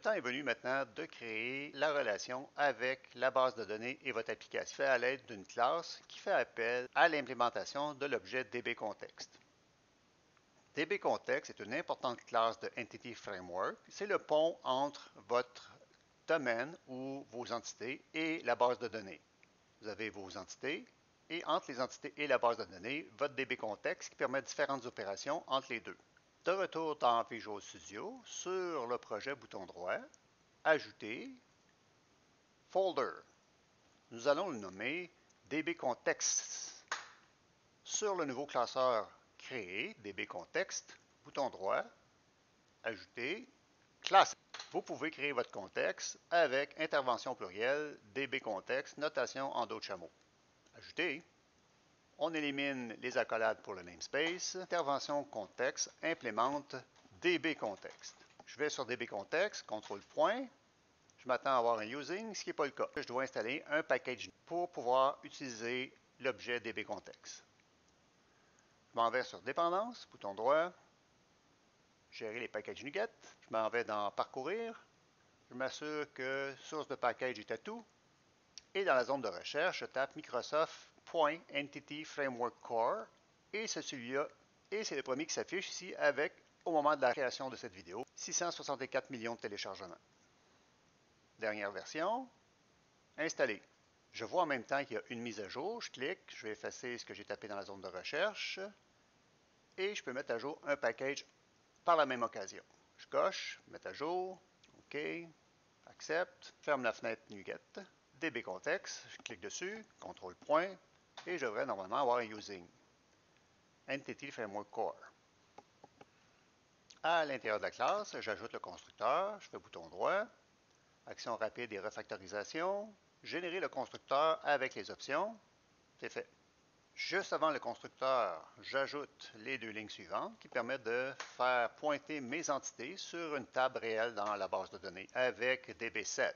Le temps est venu maintenant de créer la relation avec la base de données et votre application fait à l'aide d'une classe qui fait appel à l'implémentation de l'objet DBContext. DBContext est une importante classe de Entity Framework. C'est le pont entre votre domaine ou vos entités et la base de données. Vous avez vos entités et entre les entités et la base de données, votre DBContext qui permet différentes opérations entre les deux. De retour dans Visual Studio, sur le projet bouton droit, Ajouter, Folder. Nous allons le nommer DBContext. Sur le nouveau classeur créé, DBContext, bouton droit, Ajouter, Classe. Vous pouvez créer votre contexte avec intervention plurielle, DBContext, notation en dos de chameau. Ajouter. On élimine les accolades pour le namespace. Intervention contexte implémente DBContext. Je vais sur DBContext, contrôle point. Je m'attends à avoir un using, ce qui n'est pas le cas. Je dois installer un package pour pouvoir utiliser l'objet DBContext. Je m'en vais sur Dépendance, bouton droit, Gérer les packages NuGet. Je m'en vais dans Parcourir. Je m'assure que source de package est à tout. Et dans la zone de recherche, je tape Microsoft.Entity Framework Core. Et c'est celui-là. Et c'est le premier qui s'affiche ici avec, au moment de la création de cette vidéo, 664 millions de téléchargements. Dernière version. Installer. Je vois en même temps qu'il y a une mise à jour. Je clique, je vais effacer ce que j'ai tapé dans la zone de recherche. Et je peux mettre à jour un package par la même occasion. Je coche, mettre à jour, OK, accepte, ferme la fenêtre NuGet, DBContext, je clique dessus, contrôle point, et je devrais normalement avoir un using. Entity Framework Core. À l'intérieur de la classe, j'ajoute le constructeur, je fais bouton droit, action rapide et refactorisation, générer le constructeur avec les options, c'est fait. Juste avant le constructeur, j'ajoute les deux lignes suivantes qui permettent de faire pointer mes entités sur une table réelle dans la base de données avec DB7.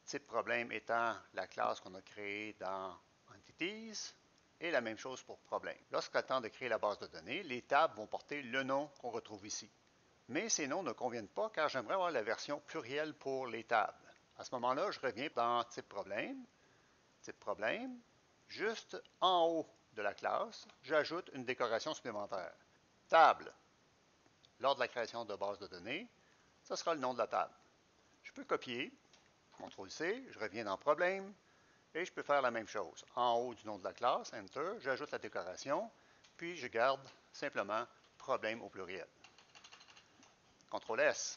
Type problème étant la classe qu'on a créée dans Entities et la même chose pour problème. Lorsqu'il est temps de créer la base de données, les tables vont porter le nom qu'on retrouve ici. Mais ces noms ne conviennent pas car j'aimerais avoir la version plurielle pour les tables. À ce moment-là, je reviens dans type problème, juste en haut de la classe, j'ajoute une décoration supplémentaire. Table. Lors de la création de base de données, ce sera le nom de la table. Je peux copier, CTRL-C, je reviens dans Problème, et je peux faire la même chose. En haut du nom de la classe, Enter, j'ajoute la décoration, puis je garde simplement Problème au pluriel. CTRL-S.